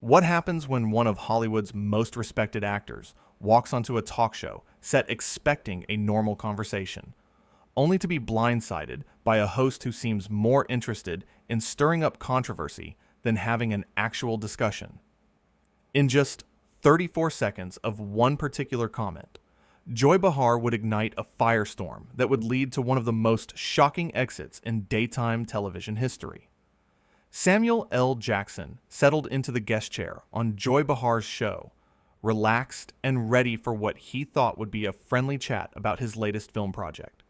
What happens when one of Hollywood's most respected actors walks onto a talk show set expecting a normal conversation, only to be blindsided by a host who seems more interested in stirring up controversy than having an actual discussion? In just 34 seconds of one particular comment, Joy Behar would ignite a firestorm that would lead to one of the most shocking exits in daytime television history. Samuel L. Jackson settled into the guest chair on Joy Behar's show, relaxed and ready for what he thought would be a friendly chat about his latest film project.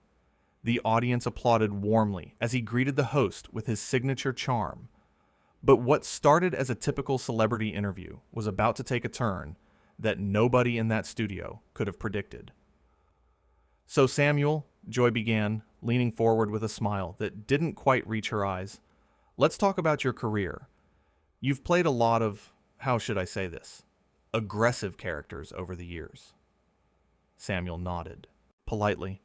The audience applauded warmly as he greeted the host with his signature charm. But what started as a typical celebrity interview was about to take a turn that nobody in that studio could have predicted. "So Samuel," Joy began, leaning forward with a smile that didn't quite reach her eyes, "let's talk about your career. You've played a lot of, how should I say this, aggressive characters over the years." Samuel nodded, politely.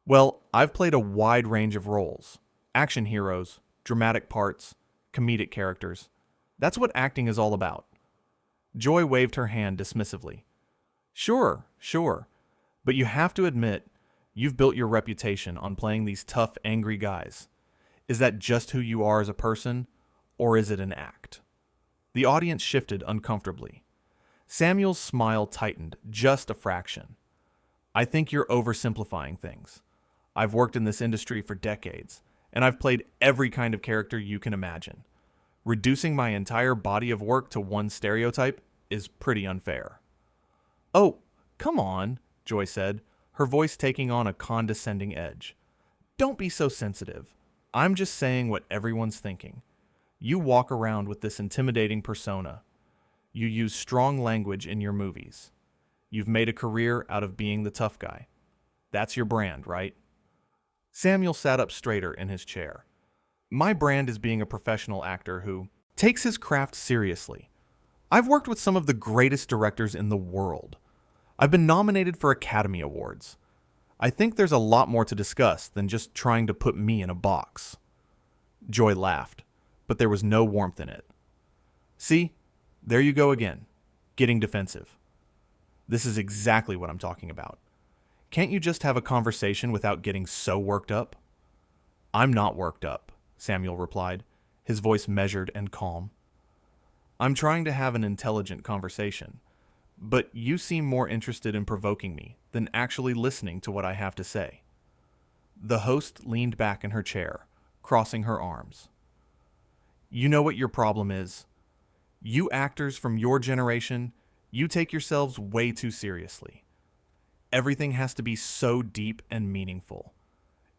"Well, I've played a wide range of roles. Action heroes, dramatic parts, comedic characters. That's what acting is all about." Joy waved her hand dismissively. Sure. But you have to admit, you've built your reputation on playing these tough, angry guys. Is that just who you are as a person, or is it an act?" The audience shifted uncomfortably. Samuel's smile tightened just a fraction. "I think you're oversimplifying things. I've worked in this industry for decades, and I've played every kind of character you can imagine. Reducing my entire body of work to one stereotype is pretty unfair." "Oh, come on," Joy said, her voice taking on a condescending edge. "Don't be so sensitive. I'm just saying what everyone's thinking. You walk around with this intimidating persona. You use strong language in your movies. You've made a career out of being the tough guy. That's your brand, right?" Samuel sat up straighter in his chair. "My brand is being a professional actor who takes his craft seriously. I've worked with some of the greatest directors in the world. I've been nominated for Academy Awards. I think there's a lot more to discuss than just trying to put me in a box." Joy laughed, but there was no warmth in it. "See, there you go again, getting defensive. This is exactly what I'm talking about. Can't you just have a conversation without getting so worked up?" "I'm not worked up," Samuel replied, his voice measured and calm. "I'm trying to have an intelligent conversation, but you seem more interested in provoking me than actually listening to what I have to say." The host leaned back in her chair, crossing her arms. "You know what your problem is? You actors from your generation, you take yourselves way too seriously. Everything has to be so deep and meaningful.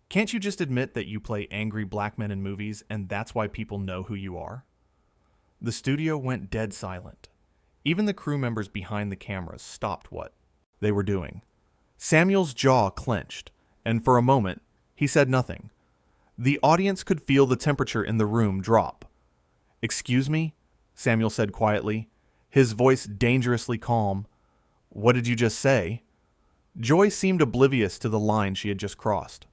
Can't you just admit that you play angry black men in movies and that's why people know who you are?" The studio went dead silent. Even the crew members behind the cameras stopped what they were doing. Samuel's jaw clenched, and for a moment, he said nothing. The audience could feel the temperature in the room drop. "Excuse me?" Samuel said quietly, his voice dangerously calm. "What did you just say?" Joy seemed oblivious to the line she had just crossed.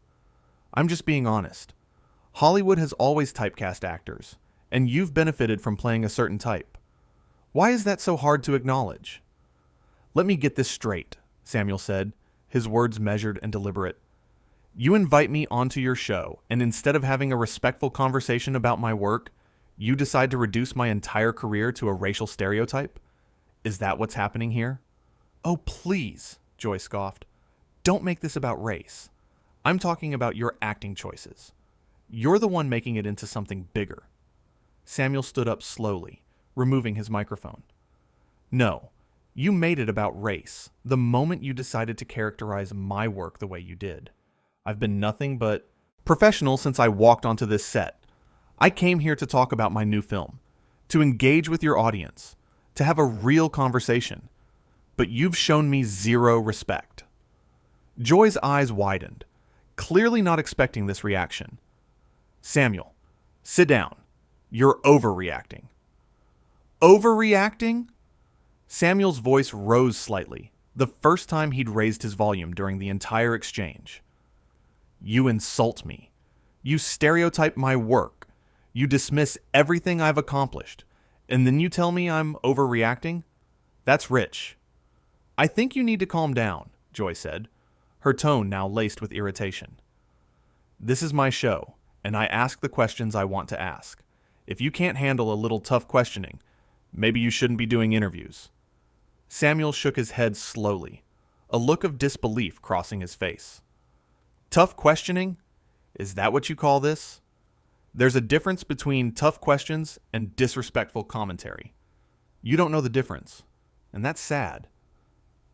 "I'm just being honest. Hollywood has always typecast actors, and you've benefited from playing a certain type. Why is that so hard to acknowledge?" "Let me get this straight," Samuel said, his words measured and deliberate. "You invite me onto your show, and instead of having a respectful conversation about my work, you decide to reduce my entire career to a racial stereotype? Is that what's happening here?" "Oh, please," Joy scoffed. "Don't make this about race. I'm talking about your acting choices. You're the one making it into something bigger." Samuel stood up slowly, removing his microphone. "No, you made it about race the moment you decided to characterize my work the way you did. I've been nothing but professional since I walked onto this set. I came here to talk about my new film, to engage with your audience, to have a real conversation. But you've shown me zero respect." Joy's eyes widened, clearly not expecting this reaction. "Samuel, sit down. You're overreacting." "Overreacting?" Samuel's voice rose slightly, the first time he'd raised his volume during the entire exchange. "You insult me. You stereotype my work. You dismiss everything I've accomplished. And then you tell me I'm overreacting? That's rich. I think you need to calm down, Joy said, her tone now laced with irritation. This is my show, and I ask the questions I want to ask. If you can't handle a little tough questioning, maybe you shouldn't be doing interviews. Samuel shook his head slowly, a look of disbelief crossing his face. Tough questioning? Is that what you call this? There's a difference between tough questions and disrespectful commentary. You don't know the difference, and that's sad.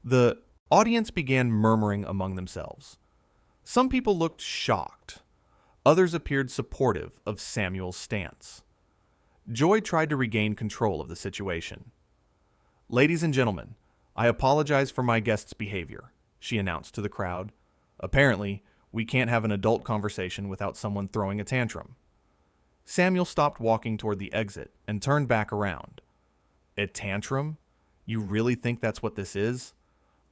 The audience began murmuring among themselves. Some people looked shocked. Others appeared supportive of Samuel's stance. Joy tried to regain control of the situation. Ladies and gentlemen, I apologize for my guest's behavior, she announced to the crowd. Apparently, we can't have an adult conversation without someone throwing a tantrum. Samuel stopped walking toward the exit and turned back around. A tantrum? You really think that's what this is?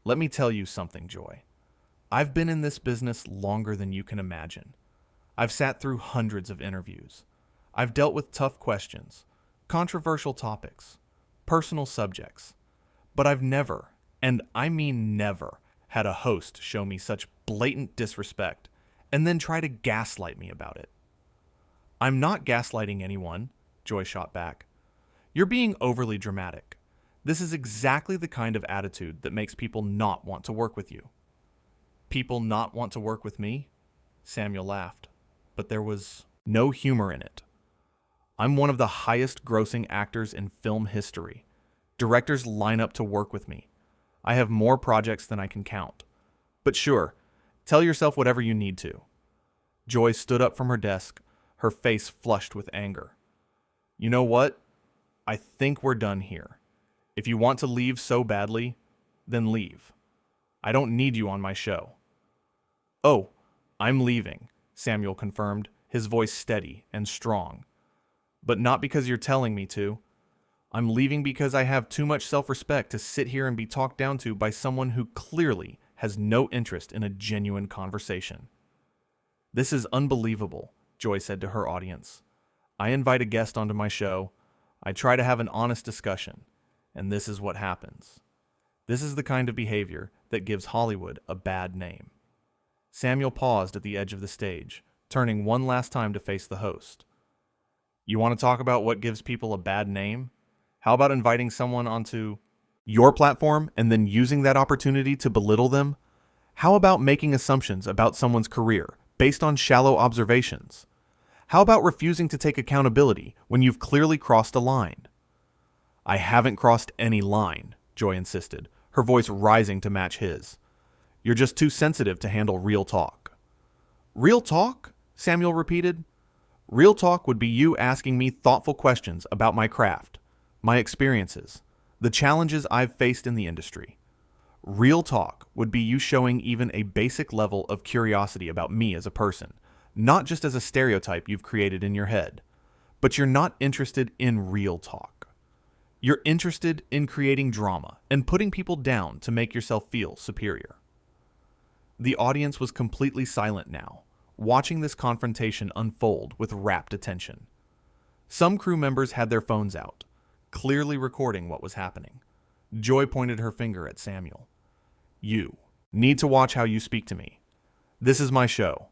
Let me tell you something, Joy. I've been in this business longer than you can imagine. I've sat through hundreds of interviews. I've dealt with tough questions, controversial topics, personal subjects. But I've never, and I mean never, had a host show me such blatant disrespect and then try to gaslight me about it. I'm not gaslighting anyone, Joy shot back. You're being overly dramatic. This is exactly the kind of attitude that makes people not want to work with you. People not want to work with me? Samuel laughed, but there was no humor in it. I'm one of the highest grossing actors in film history. Directors line up to work with me. I have more projects than I can count. But sure, tell yourself whatever you need to. Joy stood up from her desk, her face flushed with anger. You know what? I think we're done here. If you want to leave so badly, then leave. I don't need you on my show. Oh, I'm leaving, Samuel confirmed, his voice steady and strong. But not because you're telling me to. I'm leaving because I have too much self-respect to sit here and be talked down to by someone who clearly has no interest in a genuine conversation. This is unbelievable, Joy said to her audience. I invite a guest onto my show. I try to have an honest discussion, and this is what happens. This is the kind of behavior that gives Hollywood a bad name. Samuel paused at the edge of the stage, turning one last time to face the host. You want to talk about what gives people a bad name? How about inviting someone onto your platform and then using that opportunity to belittle them? How about making assumptions about someone's career based on shallow observations? How about refusing to take accountability when you've clearly crossed a line? I haven't crossed any line, Joy insisted, her voice rising to match his. You're just too sensitive to handle real talk. Real talk? Samuel repeated. Real talk would be you asking me thoughtful questions about my craft, my experiences, the challenges I've faced in the industry. Real talk would be you showing even a basic level of curiosity about me as a person, not just as a stereotype you've created in your head. But you're not interested in real talk. You're interested in creating drama and putting people down to make yourself feel superior. The audience was completely silent now, watching this confrontation unfold with rapt attention. Some crew members had their phones out, clearly recording what was happening. Joy pointed her finger at Samuel. You need to watch how you speak to me. This is my show.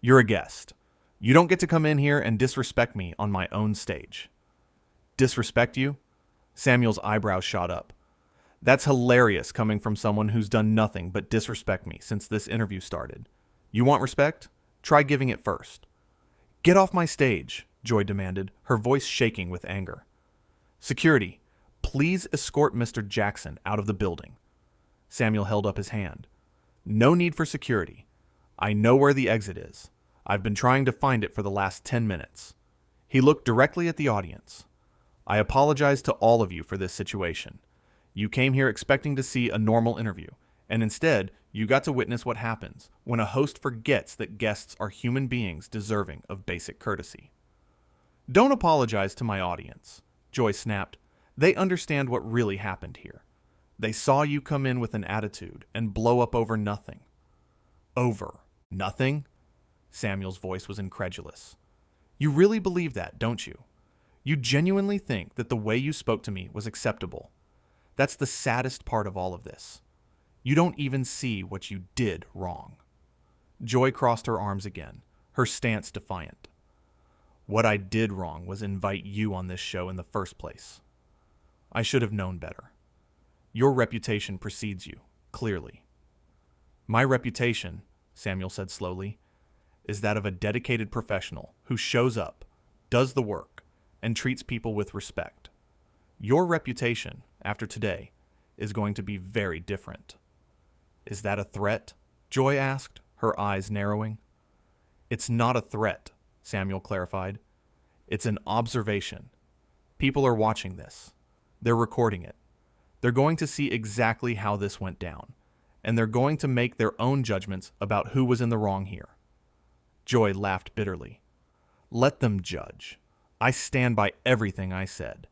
You're a guest. You don't get to come in here and disrespect me on my own stage. Disrespect you? Samuel's eyebrows shot up. That's hilarious coming from someone who's done nothing but disrespect me since this interview started. You want respect? Try giving it first. Get off my stage, Joy demanded, her voice shaking with anger. Security, please escort Mr. Jackson out of the building. Samuel held up his hand. No need for security. I know where the exit is. I've been trying to find it for the last 10 minutes. He looked directly at the audience. I apologize to all of you for this situation. You came here expecting to see a normal interview, and instead, you got to witness what happens when a host forgets that guests are human beings deserving of basic courtesy. Don't apologize to my audience, Joy snapped. They understand what really happened here. They saw you come in with an attitude and blow up over nothing. Over nothing? Samuel's voice was incredulous. You really believe that, don't you? You genuinely think that the way you spoke to me was acceptable. That's the saddest part of all of this. You don't even see what you did wrong. Joy crossed her arms again, her stance defiant. What I did wrong was invite you on this show in the first place. I should have known better. Your reputation precedes you, clearly. My reputation, Samuel said slowly, is that of a dedicated professional who shows up, does the work, and treats people with respect. Your reputation, after today, is going to be very different. Is that a threat? Joy asked, her eyes narrowing. It's not a threat, Samuel clarified. It's an observation. People are watching this. They're recording it. They're going to see exactly how this went down, and they're going to make their own judgments about who was in the wrong here. Joy laughed bitterly. Let them judge. I stand by everything I said.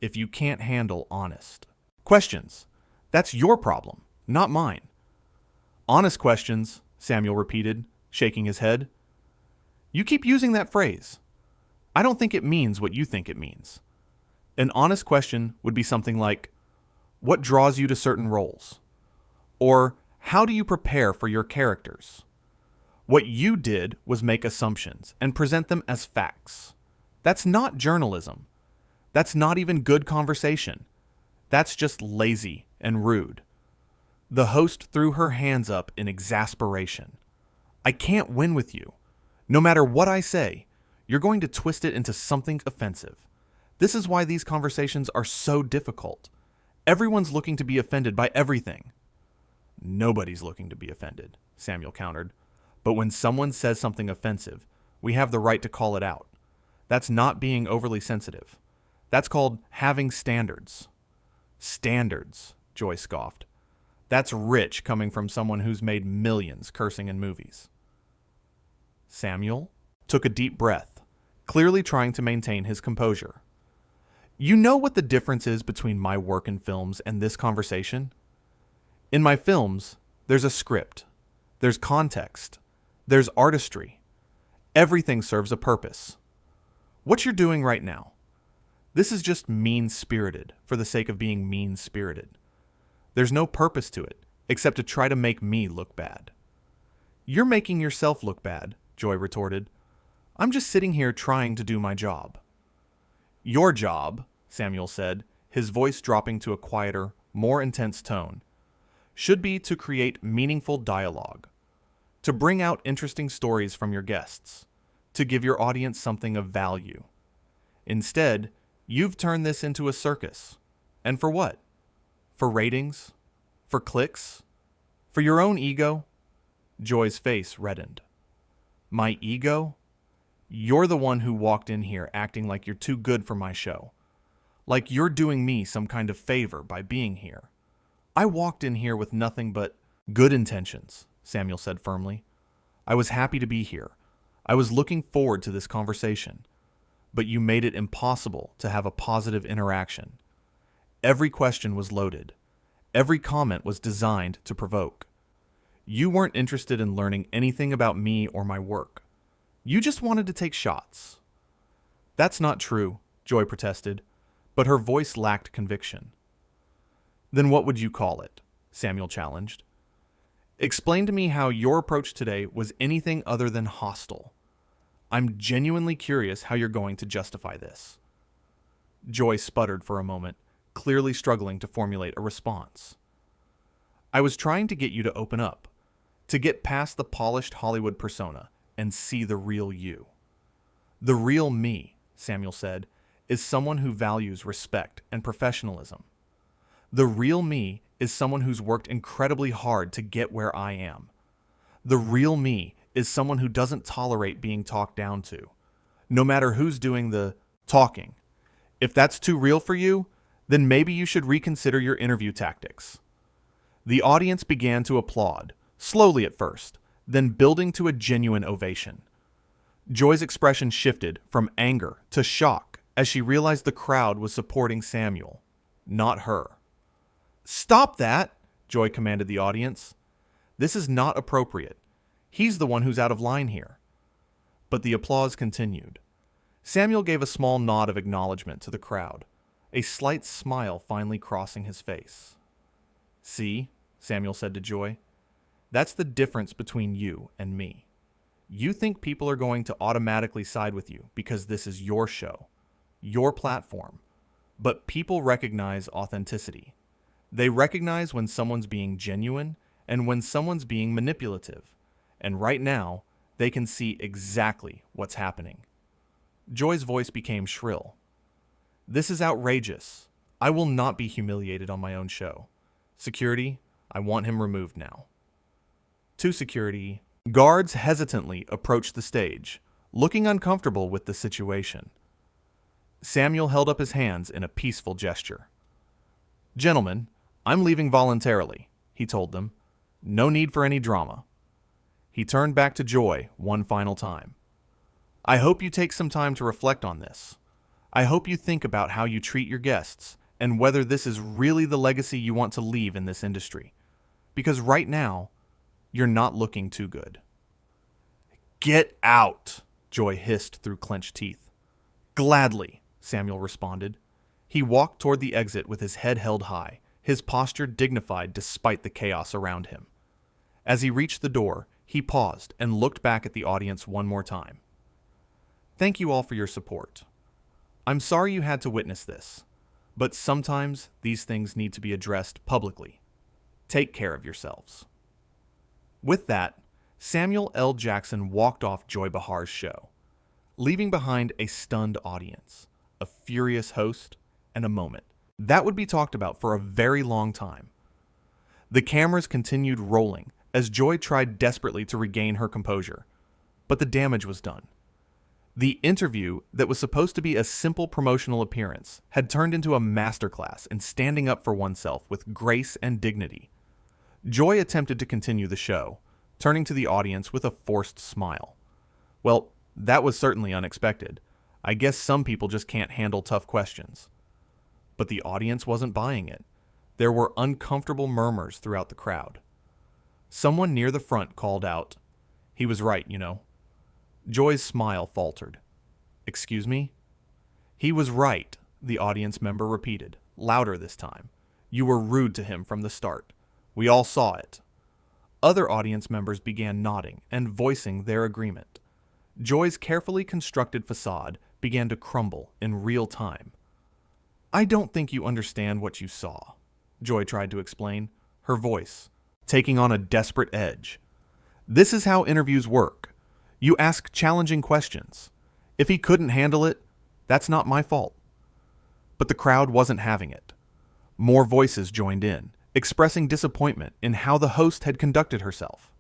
If you can't handle honest questions, that's your problem, not mine. Honest questions, Samuel repeated, shaking his head. You keep using that phrase. I don't think it means what you think it means. An honest question would be something like, what draws you to certain roles? Or, how do you prepare for your characters? What you did was make assumptions and present them as facts. That's not journalism. That's not even good conversation. That's just lazy and rude. The host threw her hands up in exasperation. I can't win with you. No matter what I say, you're going to twist it into something offensive. This is why these conversations are so difficult. Everyone's looking to be offended by everything. Nobody's looking to be offended, Samuel countered. But when someone says something offensive, we have the right to call it out. That's not being overly sensitive. That's called having standards. Standards, Joy scoffed. That's rich coming from someone who's made millions cursing in movies. Samuel took a deep breath, clearly trying to maintain his composure. You know what the difference is between my work in films and this conversation? In my films, there's a script, there's context, there's artistry. Everything serves a purpose. What you're doing right now, this is just mean-spirited for the sake of being mean-spirited. There's no purpose to it, except to try to make me look bad. You're making yourself look bad, Joy retorted. I'm just sitting here trying to do my job. Your job, Samuel said, his voice dropping to a quieter, more intense tone, should be to create meaningful dialogue, to bring out interesting stories from your guests, to give your audience something of value. Instead, you've turned this into a circus. And for what? For ratings? For clicks? For your own ego? Joy's face reddened. My ego? You're the one who walked in here acting like you're too good for my show. Like you're doing me some kind of favor by being here. I walked in here with nothing but good intentions, Samuel said firmly. I was happy to be here. I was looking forward to this conversation. But you made it impossible to have a positive interaction. Every question was loaded. Every comment was designed to provoke. You weren't interested in learning anything about me or my work. You just wanted to take shots. That's not true, Joy protested, but her voice lacked conviction. Then what would you call it? Samuel challenged. Explain to me how your approach today was anything other than hostile. I'm genuinely curious how you're going to justify this. Joy sputtered for a moment, clearly struggling to formulate a response. I was trying to get you to open up, to get past the polished Hollywood persona and see the real you. The real me, Samuel said, is someone who values respect and professionalism. The real me is someone who's worked incredibly hard to get where I am. The real me is someone who doesn't tolerate being talked down to, no matter who's doing the talking. If that's too real for you, then maybe you should reconsider your interview tactics. The audience began to applaud, slowly at first, then building to a genuine ovation. Joy's expression shifted from anger to shock as she realized the crowd was supporting Samuel, not her. Stop that, Joy commanded the audience. This is not appropriate. He's the one who's out of line here. But the applause continued. Samuel gave a small nod of acknowledgement to the crowd, a slight smile finally crossing his face. "See," Samuel said to Joy, "that's the difference between you and me. You think people are going to automatically side with you because this is your show, your platform, but people recognize authenticity. They recognize when someone's being genuine and when someone's being manipulative, and right now, they can see exactly what's happening." Joy's voice became shrill. "This is outrageous. I will not be humiliated on my own show. Security, I want him removed now." To security, guards hesitantly approached the stage, looking uncomfortable with the situation. Samuel held up his hands in a peaceful gesture. "Gentlemen, I'm leaving voluntarily," he told them. "No need for any drama." He turned back to Joy one final time. "I hope you take some time to reflect on this. I hope you think about how you treat your guests and whether this is really the legacy you want to leave in this industry. Because right now, you're not looking too good." "Get out," Joy hissed through clenched teeth. "Gladly," Samuel responded. He walked toward the exit with his head held high, his posture dignified despite the chaos around him. As he reached the door, he paused and looked back at the audience one more time. "Thank you all for your support. I'm sorry you had to witness this, but sometimes these things need to be addressed publicly. Take care of yourselves." With that, Samuel L. Jackson walked off Joy Behar's show, leaving behind a stunned audience, a furious host, and a moment that would be talked about for a very long time. The cameras continued rolling as Joy tried desperately to regain her composure, but the damage was done. The interview that was supposed to be a simple promotional appearance had turned into a masterclass in standing up for oneself with grace and dignity. Joy attempted to continue the show, turning to the audience with a forced smile. Well, that was certainly unexpected. I guess some people just can't handle tough questions. But the audience wasn't buying it. There were uncomfortable murmurs throughout the crowd. Someone near the front called out, "He was right, you know." Joy's smile faltered. "Excuse me?" "He was right," the audience member repeated, louder this time. "You were rude to him from the start. We all saw it." Other audience members began nodding and voicing their agreement. Joy's carefully constructed facade began to crumble in real time. "I don't think you understand what you saw," Joy tried to explain, her voice taking on a desperate edge. "This is how interviews work. You ask challenging questions. If he couldn't handle it, that's not my fault." But the crowd wasn't having it. More voices joined in, expressing disappointment in how the host had conducted herself.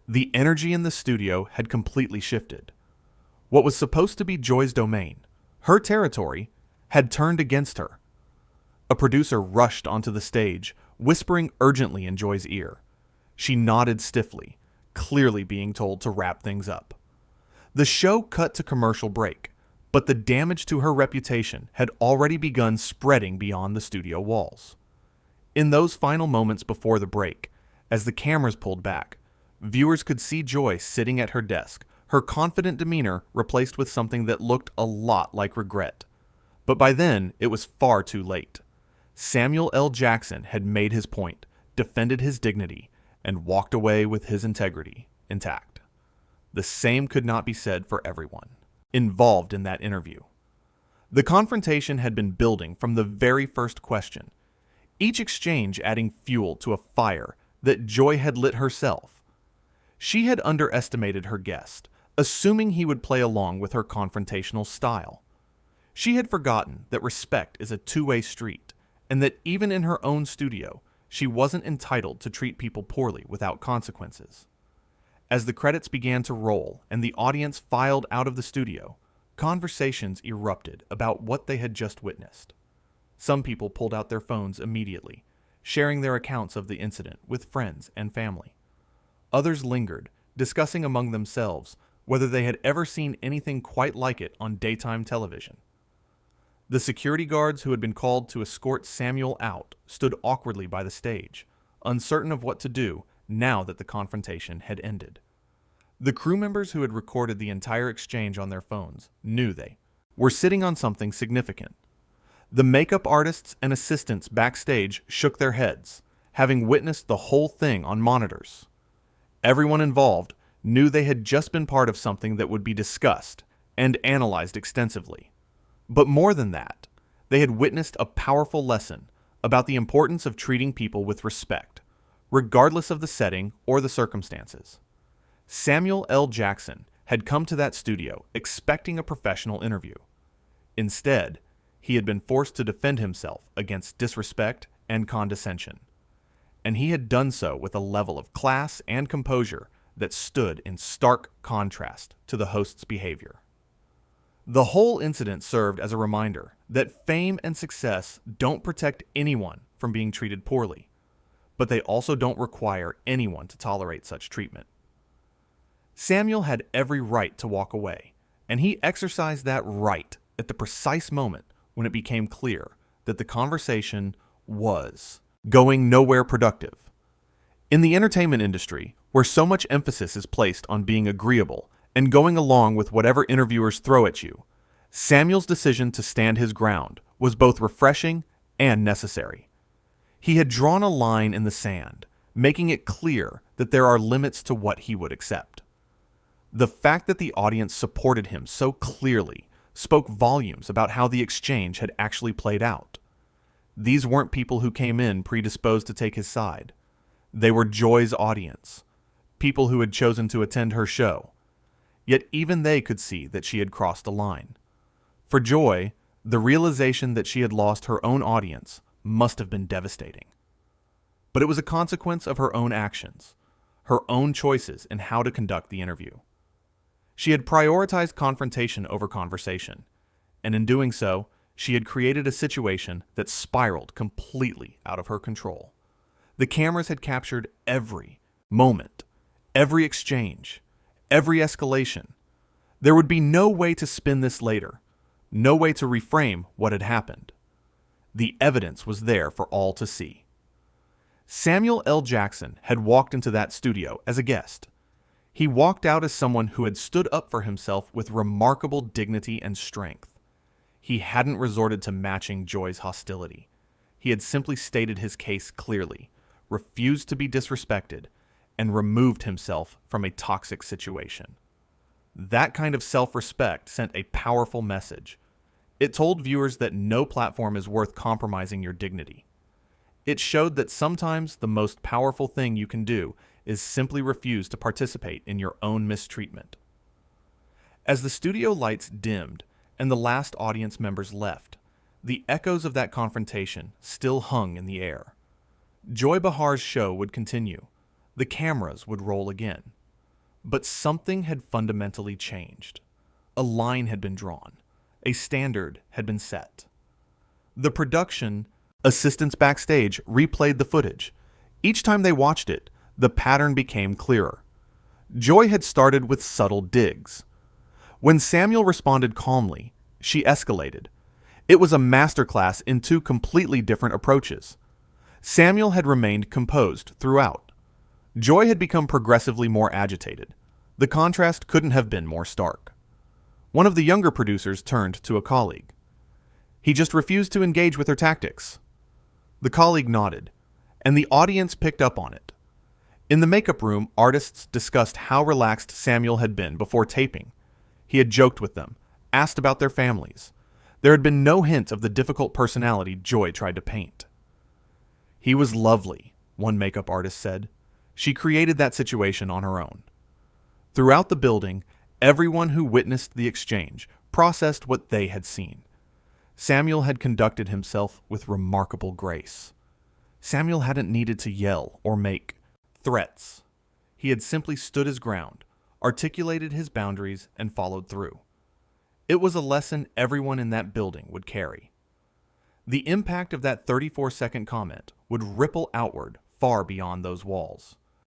The energy in the studio had completely shifted. What was supposed to be Joy's domain, her territory, had turned against her. A producer rushed onto the stage, whispering urgently in Joy's ear. She nodded stiffly, clearly being told to wrap things up. The show cut to commercial break, but the damage to her reputation had already begun spreading beyond the studio walls. In those final moments before the break, as the cameras pulled back, viewers could see Joy sitting at her desk, her confident demeanor replaced with something that looked a lot like regret. But by then, it was far too late. Samuel L. Jackson had made his point, defended his dignity, and walked away with his integrity intact. The same could not be said for everyone involved in that interview. The confrontation had been building from the very first question, each exchange adding fuel to a fire that Joy had lit herself. She had underestimated her guest, assuming he would play along with her confrontational style. She had forgotten that respect is a two-way street, and that even in her own studio, she wasn't entitled to treat people poorly without consequences. As the credits began to roll and the audience filed out of the studio, conversations erupted about what they had just witnessed. Some people pulled out their phones immediately, sharing their accounts of the incident with friends and family. Others lingered, discussing among themselves whether they had ever seen anything quite like it on daytime television. The security guards who had been called to escort Samuel out stood awkwardly by the stage, uncertain of what to do now that the confrontation had ended. The crew members who had recorded the entire exchange on their phones knew they were sitting on something significant. The makeup artists and assistants backstage shook their heads, having witnessed the whole thing on monitors. Everyone involved knew they had just been part of something that would be discussed and analyzed extensively. But more than that, they had witnessed a powerful lesson about the importance of treating people with respect, regardless of the setting or the circumstances. Samuel L. Jackson had come to that studio expecting a professional interview. Instead, he had been forced to defend himself against disrespect and condescension. And he had done so with a level of class and composure that stood in stark contrast to the host's behavior. The whole incident served as a reminder that fame and success don't protect anyone from being treated poorly, but they also don't require anyone to tolerate such treatment. Samuel had every right to walk away, and he exercised that right at the precise moment when it became clear that the conversation was going nowhere productive. In the entertainment industry, where so much emphasis is placed on being agreeable and going along with whatever interviewers throw at you, Samuel's decision to stand his ground was both refreshing and necessary. He had drawn a line in the sand, making it clear that there are limits to what he would accept. The fact that the audience supported him so clearly spoke volumes about how the exchange had actually played out. These weren't people who came in predisposed to take his side. They were Joy's audience, people who had chosen to attend her show. Yet even they could see that she had crossed a line. For Joy, the realization that she had lost her own audience must have been devastating. But it was a consequence of her own actions, her own choices in how to conduct the interview. She had prioritized confrontation over conversation, and in doing so, she had created a situation that spiraled completely out of her control. The cameras had captured every moment, every exchange, every escalation. There would be no way to spin this later, no way to reframe what had happened. The evidence was there for all to see. Samuel L. Jackson had walked into that studio as a guest. He walked out as someone who had stood up for himself with remarkable dignity and strength. He hadn't resorted to matching Joy's hostility. He had simply stated his case clearly, refused to be disrespected, and removed himself from a toxic situation. That kind of self-respect sent a powerful message. It told viewers that no platform is worth compromising your dignity. It showed that sometimes the most powerful thing you can do is simply refuse to participate in your own mistreatment. As the studio lights dimmed and the last audience members left, the echoes of that confrontation still hung in the air. Joy Behar's show would continue. The cameras would roll again. But something had fundamentally changed. A line had been drawn. A standard had been set. The production assistants backstage replayed the footage. Each time they watched it, the pattern became clearer. Joy had started with subtle digs. When Samuel responded calmly, she escalated. It was a masterclass in two completely different approaches. Samuel had remained composed throughout. Joy had become progressively more agitated. The contrast couldn't have been more stark. One of the younger producers turned to a colleague. He just refused to engage with her tactics. The colleague nodded, and the audience picked up on it. In the makeup room, artists discussed how relaxed Samuel had been before taping. He had joked with them, asked about their families. There had been no hint of the difficult personality Joy tried to paint. "He was lovely," one makeup artist said. She created that situation on her own. Throughout the building, everyone who witnessed the exchange processed what they had seen. Samuel had conducted himself with remarkable grace. Samuel hadn't needed to yell or make threats. He had simply stood his ground, articulated his boundaries, and followed through. It was a lesson everyone in that building would carry. The impact of that 34-second comment would ripple outward far beyond those walls.